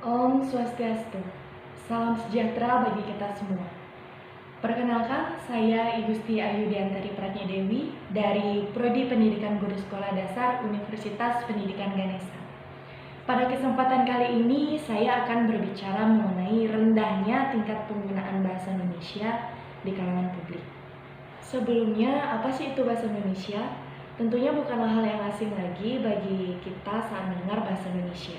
Om Swastiastu, salam sejahtera bagi kita semua. Perkenalkan, saya Igusti Ayu Diantari Pratnyadewi dari Prodi Pendidikan Guru Sekolah Dasar Universitas Pendidikan Ganesha. Pada kesempatan kali ini, saya akan berbicara mengenai rendahnya tingkat penggunaan bahasa Indonesia di kalangan publik. Sebelumnya, apa sih itu bahasa Indonesia? Tentunya bukanlah hal yang asing lagi bagi kita saat mendengar bahasa Indonesia.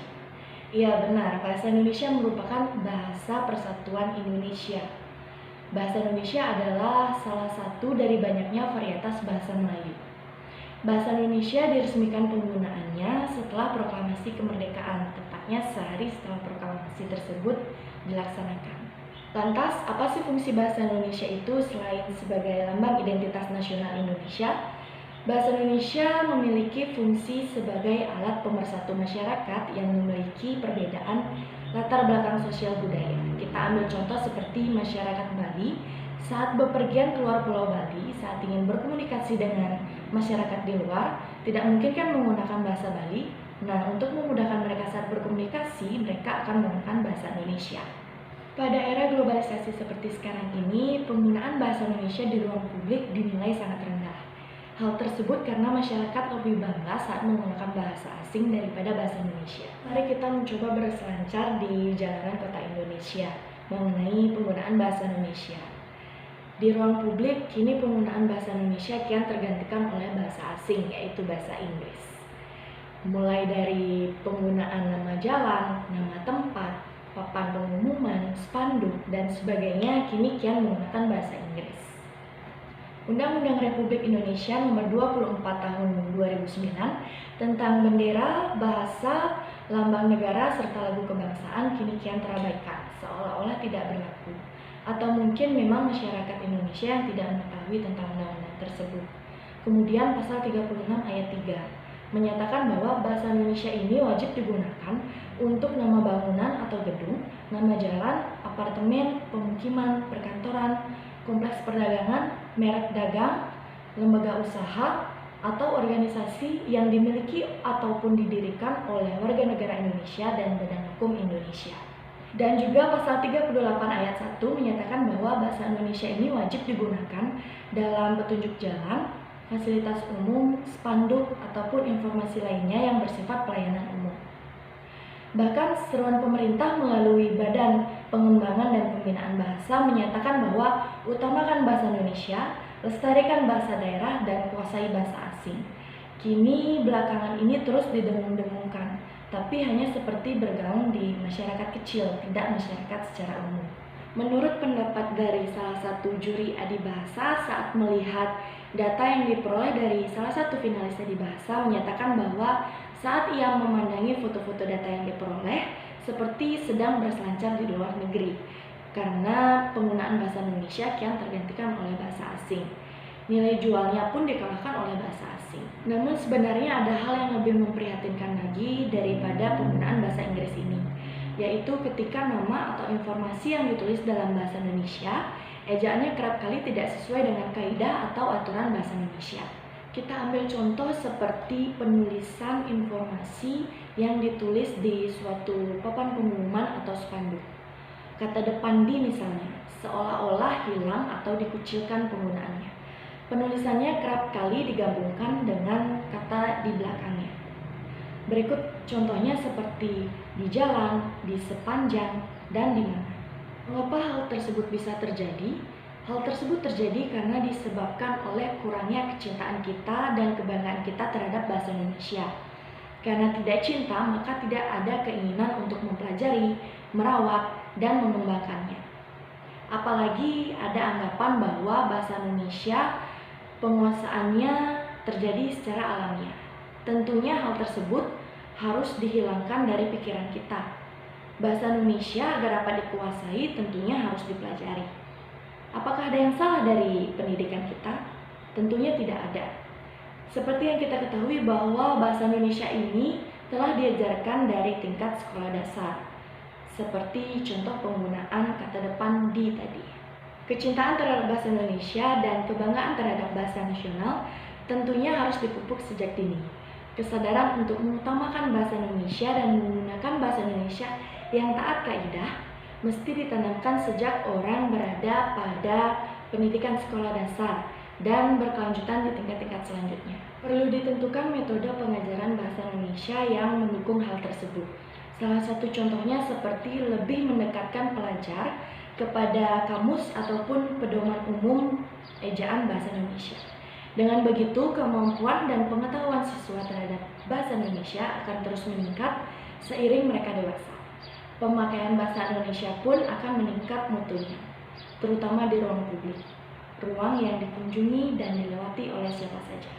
Iya benar, bahasa Indonesia merupakan bahasa persatuan Indonesia. Bahasa Indonesia adalah salah satu dari banyaknya varietas bahasa Melayu. Bahasa Indonesia diresmikan penggunaannya setelah proklamasi kemerdekaan, tepatnya sehari setelah proklamasi tersebut dilaksanakan. Lantas, apa sih fungsi bahasa Indonesia itu selain sebagai lambang identitas nasional Indonesia? Bahasa Indonesia memiliki fungsi sebagai alat pemersatu masyarakat yang memiliki perbedaan latar belakang sosial budaya. Kita ambil contoh seperti masyarakat Bali saat bepergian keluar Pulau Bali, saat ingin berkomunikasi dengan masyarakat di luar, tidak mungkin kan menggunakan bahasa Bali. Nah, untuk memudahkan mereka saat berkomunikasi, mereka akan menggunakan bahasa Indonesia. Pada era globalisasi seperti sekarang ini, penggunaan bahasa Indonesia di ruang publik dinilai sangat rendah. Hal tersebut karena masyarakat lebih bangga saat menggunakan bahasa asing daripada bahasa Indonesia. Mari kita mencoba berselancar di jalanan kota Indonesia mengenai penggunaan bahasa Indonesia. Di ruang publik, kini penggunaan bahasa Indonesia kian tergantikan oleh bahasa asing, yaitu bahasa Inggris. Mulai dari penggunaan nama jalan, nama tempat, papan pengumuman, spanduk, dan sebagainya kini kian menggunakan bahasa Inggris. Undang-Undang Republik Indonesia Nomor 24 Tahun 2009 tentang bendera, bahasa, lambang negara, serta lagu kebangsaan kini kian terabaikan, seolah-olah tidak berlaku. Atau mungkin memang masyarakat Indonesia yang tidak mengetahui tentang undang-undang tersebut. Kemudian pasal 36 ayat 3 menyatakan bahwa bahasa Indonesia ini wajib digunakan untuk nama bangunan atau gedung, nama jalan, apartemen, pemukiman, perkantoran, kompleks perdagangan, merek dagang, lembaga usaha, atau organisasi yang dimiliki ataupun didirikan oleh warga negara Indonesia dan Badan Hukum Indonesia. Dan juga pasal 38 ayat 1 menyatakan bahwa bahasa Indonesia ini wajib digunakan dalam petunjuk jalan, fasilitas umum, spanduk, ataupun informasi lainnya yang bersifat pelayanan umum. Bahkan seruan pemerintah melalui Badan Pengembangan dan Pembinaan Bahasa menyatakan bahwa utamakan bahasa Indonesia, lestarikan bahasa daerah, dan kuasai bahasa asing. Kini belakangan ini terus didengung-dengungkan, tapi hanya seperti bergaung di masyarakat kecil, tidak masyarakat secara umum. Menurut pendapat dari salah satu juri adibahasa saat melihat data yang diperoleh dari salah satu finalis adibahasa menyatakan bahwa saat ia memandangi foto-foto data yang diperoleh seperti sedang berselancar di luar negeri karena penggunaan bahasa Indonesia kian tergantikan oleh bahasa asing. Nilai jualnya pun dikalahkan oleh bahasa asing. Namun sebenarnya ada hal yang lebih memprihatinkan lagi daripada penggunaan bahasa Inggris ini, yaitu ketika nama atau informasi yang ditulis dalam bahasa Indonesia, ejaannya kerap kali tidak sesuai dengan kaidah atau aturan bahasa Indonesia. Kita ambil contoh seperti penulisan informasi yang ditulis di suatu papan pengumuman atau spanduk. Kata depan di misalnya, seolah-olah hilang atau dikucilkan penggunaannya. Penulisannya kerap kali digabungkan dengan kata di belakangnya. Berikut contohnya seperti di jalan, di sepanjang, dan di mana. Mengapa hal tersebut bisa terjadi? Hal tersebut terjadi karena disebabkan oleh kurangnya kecintaan kita dan kebanggaan kita terhadap bahasa Indonesia. Karena tidak cinta, maka tidak ada keinginan untuk mempelajari, merawat, dan mengembangkannya. Apalagi ada anggapan bahwa bahasa Indonesia penguasaannya terjadi secara alamiah. Tentunya hal tersebut harus dihilangkan dari pikiran kita. Bahasa Indonesia agar dapat dikuasai tentunya harus dipelajari. Apakah ada yang salah dari pendidikan kita? Tentunya tidak ada. Seperti yang kita ketahui bahwa bahasa Indonesia ini telah diajarkan dari tingkat sekolah dasar. Seperti contoh penggunaan kata depan di tadi. Kecintaan terhadap bahasa Indonesia dan kebanggaan terhadap bahasa nasional tentunya harus dipupuk sejak dini. Kesadaran untuk mengutamakan bahasa Indonesia dan menggunakan bahasa Indonesia yang taat kaidah mesti ditanamkan sejak orang berada pada pendidikan sekolah dasar dan berkelanjutan di tingkat-tingkat selanjutnya. Perlu ditentukan metode pengajaran bahasa Indonesia yang mendukung hal tersebut. Salah satu contohnya seperti lebih mendekatkan pelajar kepada kamus ataupun pedoman umum ejaan bahasa Indonesia. Dengan begitu, kemampuan dan pengetahuan siswa terhadap bahasa Indonesia akan terus meningkat seiring mereka dewasa. Pemakaian bahasa Indonesia pun akan meningkat mutunya, terutama di ruang publik, ruang yang dikunjungi dan dilewati oleh siapa saja.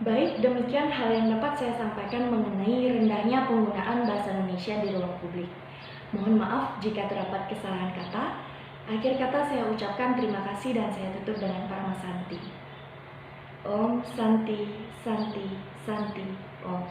Baik, demikian hal yang dapat saya sampaikan mengenai rendahnya penggunaan bahasa Indonesia di ruang publik. Mohon maaf jika terdapat kesalahan kata. Akhir kata saya ucapkan terima kasih dan saya tutup dengan Parama Santi. Om Santi, Santi, Santi, Om.